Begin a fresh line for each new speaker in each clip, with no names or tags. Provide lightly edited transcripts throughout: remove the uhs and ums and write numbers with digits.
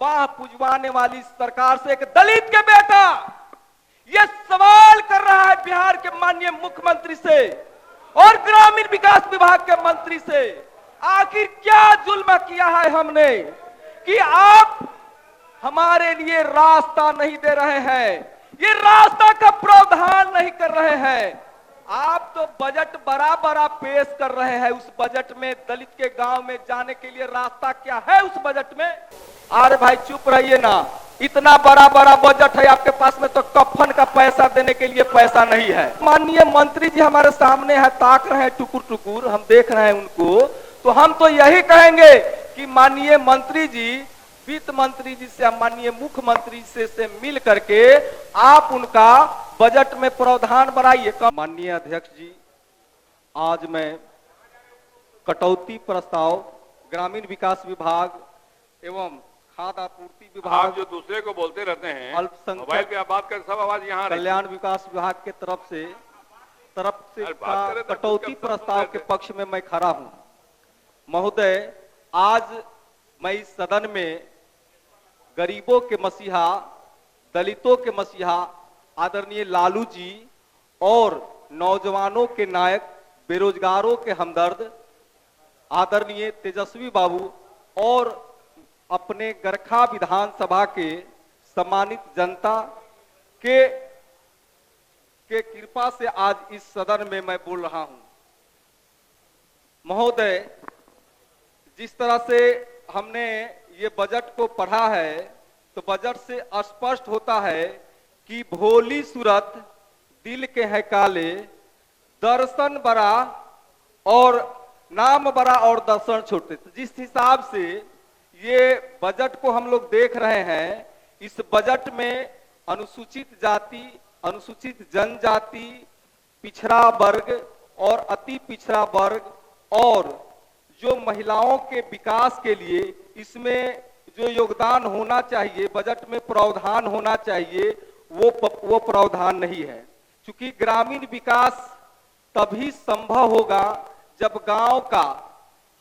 बाह पुजवाने वाली सरकार से एक दलित के बेटा ये सवाल कर रहा है बिहार के माननीय मुख्यमंत्री से और ग्रामीण विकास विभाग के मंत्री से, आखिर क्या जुल्म किया है हमने कि आप हमारे लिए रास्ता नहीं दे रहे हैं, ये रास्ता का प्रावधान नहीं कर रहे हैं। आप तो बजट बड़ा बड़ा पेश कर रहे हैं, उस बजट में दलित के गांव में जाने के लिए रास्ता क्या है उस बजट में? अरे भाई चुप रहिए ना, इतना बड़ा बड़ा बजट है आपके पास में तो कफन का पैसा देने के लिए पैसा नहीं है। माननीय मंत्री जी हमारे सामने है, ताक रहे हैं टुकुर टुकुर, हम देख रहे हैं उनको, तो हम तो यही कहेंगे कि माननीय मंत्री जी, वित्त मंत्री जी से, माननीय मुख्यमंत्री से मिल करके आप उनका बजट में प्रावधान बनाइए। माननीय अध्यक्ष जी, आज मैं कटौती प्रस्ताव ग्रामीण विकास विभाग एवं खाद्य आपूर्ति विभाग,
आप जो दूसरे को बोलते रहते हैं,
अल्पसंख्यक
मोबाइल पे आप बात कर, सब आवाज यहाँ
कल्याण विकास विभाग के तरफ से कटौती प्रस्ताव के पक्ष में मैं खड़ा हूं। महोदय, आज मैं इस सदन में गरीबों के मसीहा, दलितों के मसीहा आदरणीय लालू जी और नौजवानों के नायक, बेरोजगारों के हमदर्द आदरणीय तेजस्वी बाबू और अपने गरखा विधानसभा के सम्मानित जनता के कृपा से आज इस सदन में मैं बोल रहा हूं। महोदय, जिस तरह से हमने ये बजट को पढ़ा है तो बजट से स्पष्ट होता है कि भोली सूरत दिल के है काले, दर्शन बड़ा और नाम बड़ा और दर्शन छोटे। तो जिस हिसाब से ये बजट को हम लोग देख रहे हैं, इस बजट में अनुसूचित जाति, अनुसूचित जनजाति, पिछड़ा वर्ग और अति पिछड़ा वर्ग और जो महिलाओं के विकास के लिए इसमें जो योगदान होना चाहिए, बजट में प्रावधान होना चाहिए, वो प्रावधान नहीं है। क्योंकि ग्रामीण विकास तभी संभव होगा जब गांव का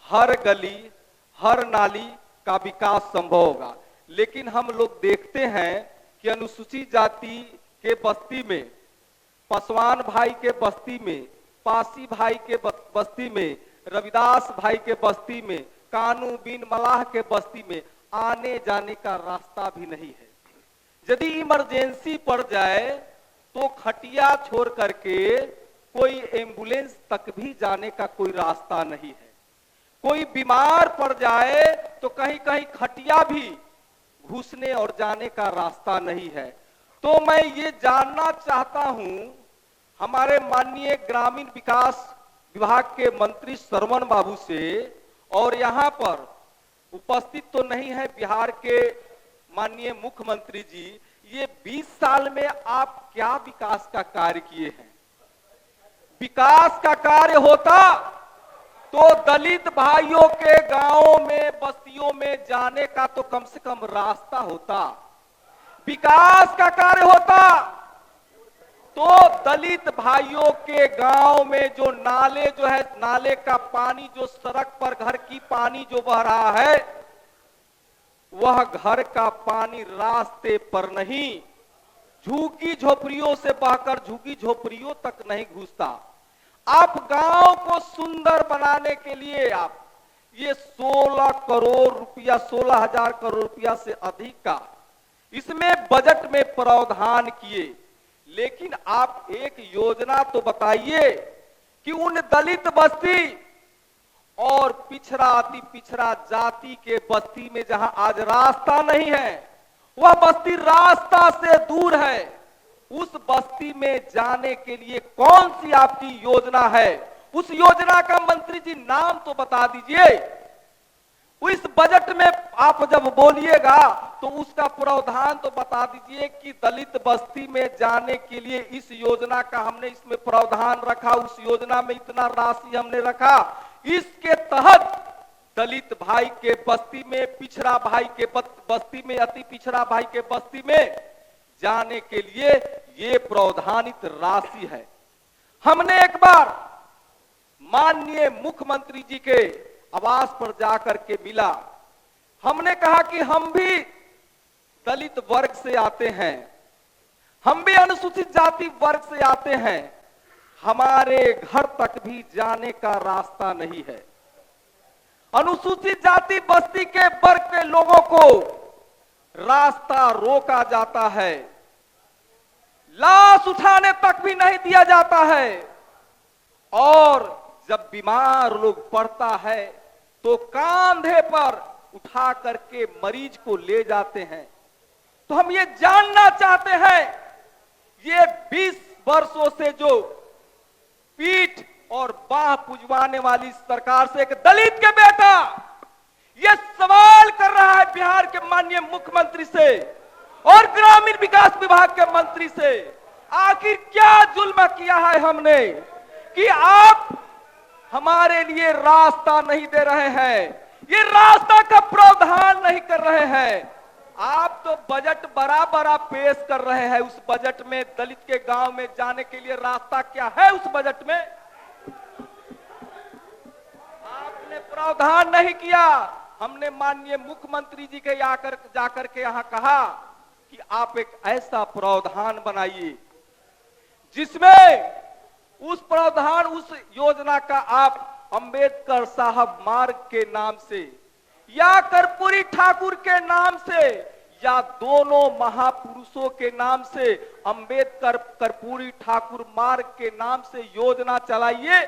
हर गली, हर नाली का विकास संभव होगा। लेकिन हम लोग देखते हैं कि अनुसूचित जाति के बस्ती में, पासवान भाई के बस्ती में, पासी भाई के बस्ती में, रविदास भाई के बस्ती में, कानू बिन मलाह के बस्ती में आने जाने का रास्ता भी नहीं है। यदि इमरजेंसी पड़ जाए तो खटिया छोड़ करके कोई एम्बुलेंस तक भी जाने का कोई रास्ता नहीं है। कोई बीमार पड़ जाए तो कहीं कहीं खटिया भी घुसने और जाने का रास्ता नहीं है। तो मैं ये जानना चाहता हूं हमारे माननीय ग्रामीण विकास विभाग के मंत्री श्रवण बाबू से, और यहाँ पर उपस्थित तो नहीं है बिहार के माननीय मुख्यमंत्री जी, ये 20 साल में आप क्या विकास का कार्य किए हैं? विकास का कार्य होता तो दलित भाइयों के गांवों में, बस्तियों में जाने का तो कम से कम रास्ता होता। विकास का कार्य होता तो दलित भाइयों के गांव में जो नाले जो है, नाले का पानी जो सड़क पर घर की पानी जो बह रहा है, वह घर का पानी रास्ते पर नहीं, झुग्गी झोपड़ियों से बहकर झुग्गी झोपड़ियों तक नहीं घुसता। आप गांव को सुंदर बनाने के लिए आप ये 16 करोड़ रुपया, 16,000 करोड़ रुपया से अधिक का इसमें बजट में प्रावधान किए। लेकिन आप एक योजना तो बताइए कि उन दलित बस्ती और पिछड़ा, अति पिछड़ा जाति के बस्ती में जहां आज रास्ता नहीं है, वह बस्ती रास्ता से दूर है, उस बस्ती में जाने के लिए कौन सी आपकी योजना है? उस योजना का मंत्री जी नाम तो बता दीजिए। इस बजट में आप जब बोलिएगा तो उसका प्रावधान तो बता दीजिए कि दलित बस्ती में जाने के लिए इस योजना का हमने इसमें प्रावधान रखा, उस योजना में इतना राशि हमने रखा, इसके तहत दलित भाई के बस्ती में, पिछड़ा भाई के बस्ती में, अति पिछड़ा भाई के बस्ती में जाने के लिए ये प्रावधानित राशि है। हमने एक बार माननीय मुख्यमंत्री जी के आवास पर जाकर के मिला, हमने कहा कि हम भी दलित वर्ग से आते हैं, हम भी अनुसूचित जाति वर्ग से आते हैं, हमारे घर तक भी जाने का रास्ता नहीं है। अनुसूचित जाति बस्ती के वर्ग के लोगों को रास्ता रोका जाता है, लाश उठाने तक भी नहीं दिया जाता है, और जब बीमार लोग पड़ता है तो कांधे पर उठा करके मरीज को ले जाते हैं। तो हम ये जानना चाहते हैं, ये 20 वर्षों से जो पीठ और बाह पुजवाने वाली सरकार से एक दलित के बेटा ये सवाल कर रहा है बिहार के माननीय मुख्यमंत्री से और ग्रामीण विकास विभाग के मंत्री से, आखिर क्या जुल्म किया है हमने कि आप हमारे लिए रास्ता नहीं दे रहे हैं, ये रास्ता का प्रावधान नहीं कर रहे हैं। आप तो बजट बड़ा बड़ा पेश कर रहे हैं, उस बजट में दलित के गांव में जाने के लिए रास्ता क्या है? उस बजट में आपने प्रावधान नहीं किया। हमने माननीय मुख्यमंत्री जी के जाकर के यहाँ कहा कि आप एक ऐसा प्रावधान बनाइए जिसमें उस प्रावधान, उस योजना का आप अंबेडकर साहब मार्ग के नाम से या कर्पूरी ठाकुर के नाम से या दोनों महापुरुषों के नाम से अंबेडकर कर्पूरी ठाकुर मार्ग के नाम से योजना चलाइए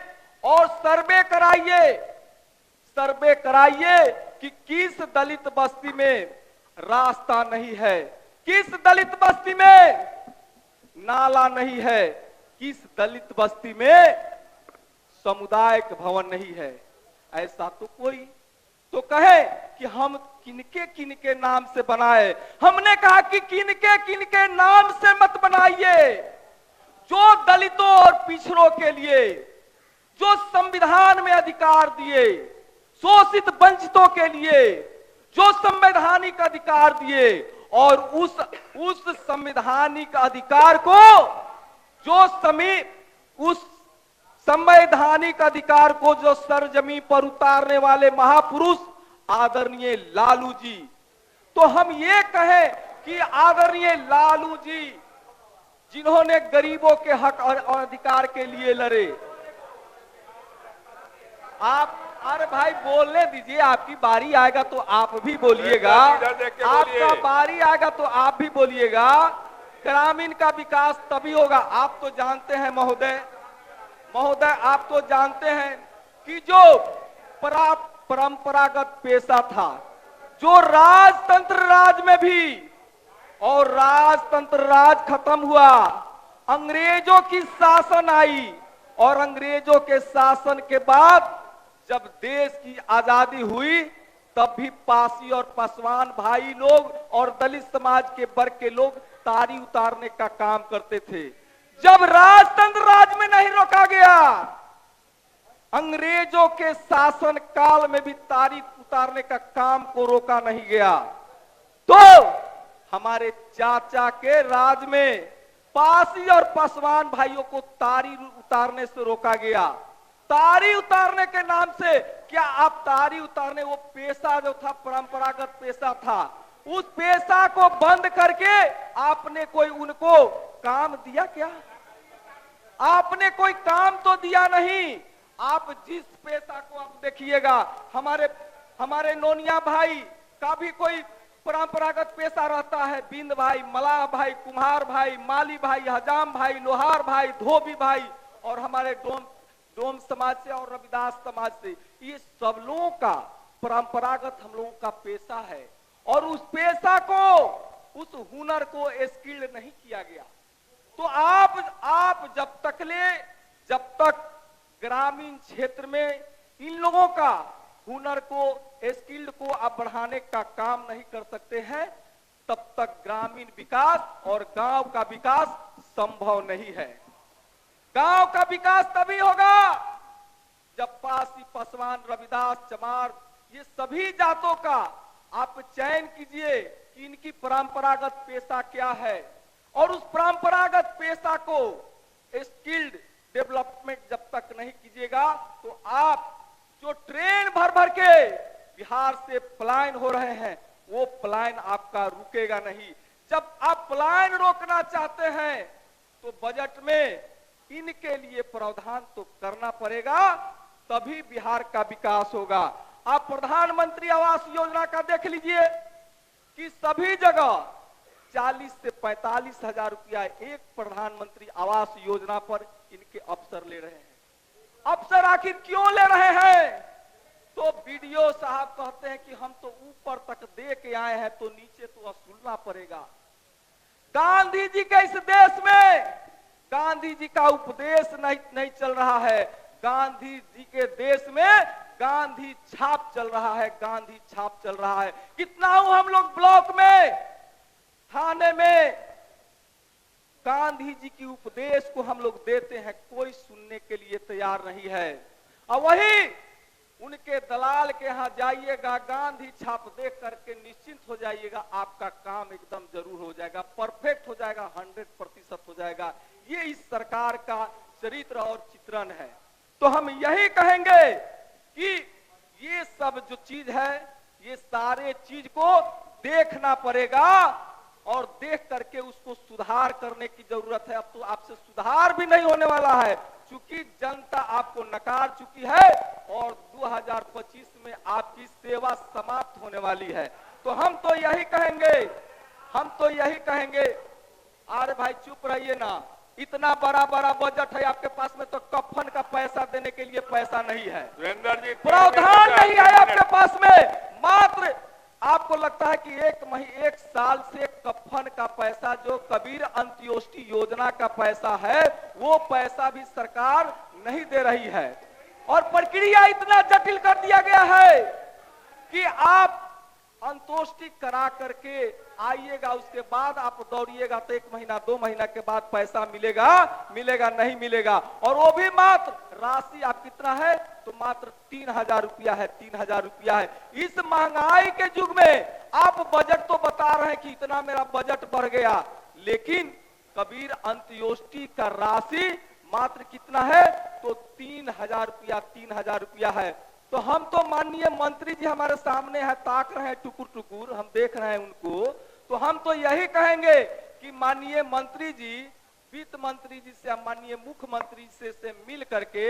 और सर्वे कराइए कि किस दलित बस्ती में रास्ता नहीं है, किस दलित बस्ती में नाला नहीं है, किस दलित बस्ती में सामुदायिक भवन नहीं है। ऐसा तो कोई तो कहे कि हम किनके नाम से बनाए। हमने कहा कि किनके नाम से मत बनाइए। जो दलितों और पिछड़ों के लिए जो संविधान में अधिकार दिए, शोषित वंचितों के लिए जो संवैधानिक अधिकार दिए, और उस संवैधानिक अधिकार को उस संवैधानिक अधिकार को जो सरजमी पर उतारने वाले महापुरुष आदरणीय लालू जी, तो हम ये कहें कि आदरणीय लालू जी जिन्होंने गरीबों के हक और अधिकार के लिए लड़े, आप अरे भाई बोलने दीजिए, आपकी बारी आएगा तो आप भी बोलिएगा, आपका बारी आएगा तो आप भी बोलिएगा। ग्रामीण का विकास तभी होगा। आप तो जानते हैं महोदय, आप तो जानते हैं कि जो परंपरागत पेशा था, जो राजतंत्र राज में भी, और राजतंत्र राज खत्म हुआ, अंग्रेजों की शासन आई, और अंग्रेजों के शासन के बाद जब देश की आजादी हुई तब भी पासी और पासवान भाई लोग और दलित समाज के वर्ग के लोग तारी उतारने का काम करते थे। जब राजतंत्र राज में नहीं रोका गया, अंग्रेजों के शासन काल में भी तारी उतारने का काम को रोका नहीं गया, तो हमारे चाचा के राज में पासी और पासवान भाइयों को तारी उतारने से रोका गया। तारी उतारने के नाम से क्या आप तारी उतारने, वो पेशा जो था परंपरागत पेशा था, उस पेशा को बंद करके आपने कोई उनको काम दिया क्या? आपने कोई काम तो दिया नहीं। आप जिस पेशा को आप देखिएगा, हमारे नोनिया भाई का भी कोई परंपरागत पेशा रहता है, बिंद भाई, मलाह भाई, कुम्हार भाई, माली भाई, हजाम भाई, लोहार भाई, धोबी भाई, और हमारे डोम समाज से और रविदास समाज से, ये सब लोगों का परंपरागत हम लोगों का पेशा है, और उस पेशा को, उस हुनर को स्किल्ड नहीं किया गया। तो आप जब तक ग्रामीण क्षेत्र में इन लोगों का हुनर को, स्किल्ड को आप बढ़ाने का काम नहीं कर सकते हैं, तब तक ग्रामीण विकास और गांव का विकास संभव नहीं है। गांव का विकास तभी होगा जब पासी, पासवान, रविदास, चमार, ये सभी जातों का आप चयन कीजिए कि इनकी परंपरागत पेशा क्या है, और उस परंपरागत पेशा को स्किल्ड डेवलपमेंट जब तक नहीं कीजिएगा, तो आप जो ट्रेन भर भर के बिहार से पलायन हो रहे हैं, वो पलायन आपका रुकेगा नहीं। जब आप पलायन रोकना चाहते हैं तो बजट में इनके लिए प्रावधान तो करना पड़ेगा, तभी बिहार का विकास होगा। आप प्रधानमंत्री आवास योजना का देख लीजिए कि सभी जगह 40 से 45 हजार रुपया एक प्रधानमंत्री आवास योजना पर इनके अफसर ले रहे हैं। अफसर आखिर क्यों ले रहे हैं? तो बीडीओ साहब कहते हैं कि हम तो ऊपर तक दे के आए हैं, तो नीचे तो वसूलना पड़ेगा। गांधी जी के इस देश में गांधी जी का उपदेश नहीं चल रहा है, गांधी जी के देश में गांधी छाप चल रहा है, गांधी छाप चल रहा है। कितना हूं हम लोग ब्लॉक में, थाने में गांधी जी की उपदेश को हम लोग देते हैं, कोई सुनने के लिए तैयार नहीं है। और वही उनके दलाल के यहां जाइएगा, गांधी छाप देख करके निश्चिंत हो जाइएगा, आपका काम एकदम जरूर हो जाएगा, परफेक्ट हो जाएगा, 100% हो जाएगा। ये इस सरकार का चरित्र और चित्रण है। तो हम यही कहेंगे कि ये सब जो चीज है, ये सारे चीज को देखना पड़ेगा और देख करके उसको सुधार करने की जरूरत है। अब तो आपसे सुधार भी नहीं होने वाला है, क्योंकि जनता आपको नकार चुकी है और 2025 में आपकी सेवा समाप्त होने वाली है। तो हम तो यही कहेंगे, अरे भाई चुप रहिए ना, इतना बड़ा बड़ा बजट है आपके पास में, तो कफन का पैसा देने के लिए पैसा नहीं है,
सुरेंद्र जी
प्रावधान नहीं है आपके पास में। मात्र आपको लगता है कि एक साल से कफन का पैसा, जो कबीर अंत्योष्टि योजना का पैसा है, वो पैसा भी सरकार नहीं दे रही है। और प्रक्रिया इतना जटिल कर दिया गया है कि आप अंतोष्टि करा करके आइएगा, उसके बाद आप दौड़िएगा तो 1 महीना 2 महीना के बाद पैसा मिलेगा नहीं मिलेगा। और वो भी मात्र राशि आप कितना है, तो मात्र 3000 रुपया है, 3000 रुपया है। इस महंगाई के युग में आप बजट तो बता रहे हैं कि इतना मेरा बजट बढ़ गया, लेकिन कबीर अंत्योष्टि का राशि मात्र कितना है, तो 3000 रुपया है। तो हम तो माननीय मंत्री जी हमारे सामने है, ताक रहे हैं टुकुर टुकुर, हम देख रहे हैं उनको। तो हम तो यही कहेंगे कि माननीय मंत्री जी, वित्त मंत्री जी से, माननीय मुख्यमंत्री से मिल करके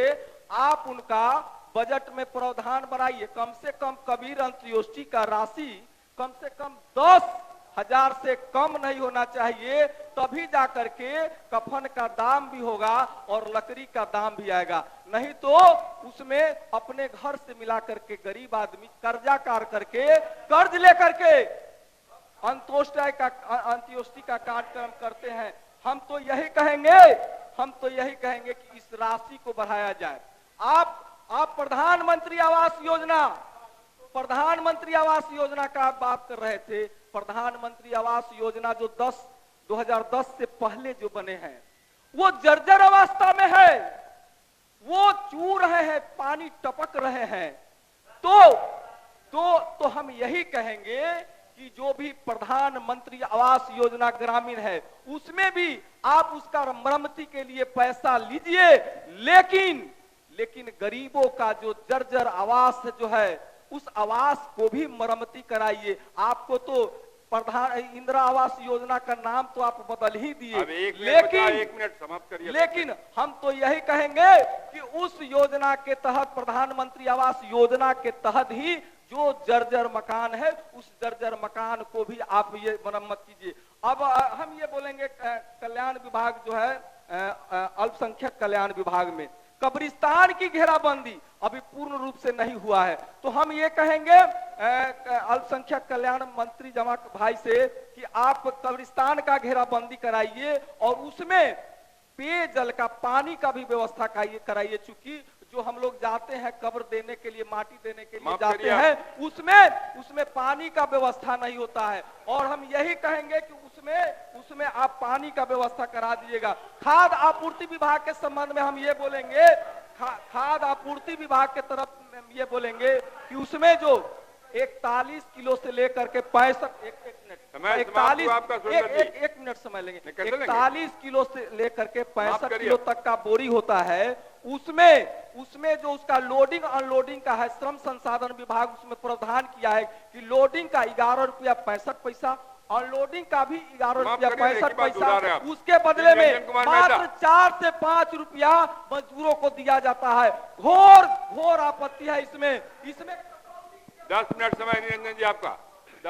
आप उनका बजट में प्रावधान बढ़ाइए। कम से कम कबीर अंत्योष्टि का राशि कम से कम 10,000 से कम नहीं होना चाहिए, तभी जाकर के कफन का दाम भी होगा और लकड़ी का दाम भी आएगा। नहीं तो उसमें अपने घर से मिला करके गरीब आदमी कर्जा कार करके, कर्ज लेकर के अंत्योष्टि का कार्यक्रम करते हैं। हम तो यही कहेंगे कि इस राशि को बढ़ाया जाए। आप प्रधानमंत्री आवास योजना का बात कर रहे थे। प्रधानमंत्री आवास योजना जो 2010 से पहले जो बने हैं, वो जर्जर अवस्था में है, वो चू रहे हैं, पानी टपक रहे हैं। तो हम यही कहेंगे कि जो भी प्रधानमंत्री आवास योजना ग्रामीण है, उसमें भी आप उसका मरम्मती के लिए पैसा लीजिए, लेकिन गरीबों का जो जर्जर आवास जो है, उस आवास को भी मरम्मती कराइए। आपको तो प्रधान इंदिरा आवास योजना का नाम तो आप बदल ही दिए, लेकिन हम तो यही कहेंगे कि उस योजना के तहत, प्रधानमंत्री आवास योजना के तहत ही जो जर्जर मकान है, उस जर्जर मकान को भी आप ये मरम्मत कीजिए। अब हम ये बोलेंगे, कल्याण विभाग जो है, अल्पसंख्यक कल्याण विभाग में कब्रिस्तान की घेराबंदी अभी पूर्ण रूप से नहीं हुआ है। तो हम ये कहेंगे अल्पसंख्यक कल्याण मंत्री जमा भाई से कि आप कब्रिस्तान का घेराबंदी कराइए और उसमें पेयजल का, पानी का भी व्यवस्था कराइए। चूंकि जो हम लोग जाते हैं कब्र देने के लिए, माटी देने के लिए जाते हैं, उसमें पानी का व्यवस्था नहीं होता है। और हम यही कहेंगे कि उसमें आप पानी का व्यवस्था करा दीजिएगा। खाद आपूर्ति विभाग के संबंध में हम ये बोलेंगे, खाद आपूर्ति विभाग के तरफ ये बोलेंगे कि उसमें जो 41 किलो से लेकर के 65 एक मिनट समय लेंगे, 41 किलो से लेकर के 65 किलो तक का बोरी होता है, उसमें जो उसका लोडिंग अनलोडिंग का है, श्रम संसाधन विभाग उसमें प्रावधान किया है कि लोडिंग का 11 रुपया 65 पैसा, अनलोडिंग का भी 11 रुपया 65 पैसा, उसके बदले में
निरंजन कुमार
मात्र
मेहता।
4 से 5 रुपया मजदूरों को दिया जाता है। घोर घोर आपत्ति है इसमें।
10 मिनट समय निरंजन जी आपका।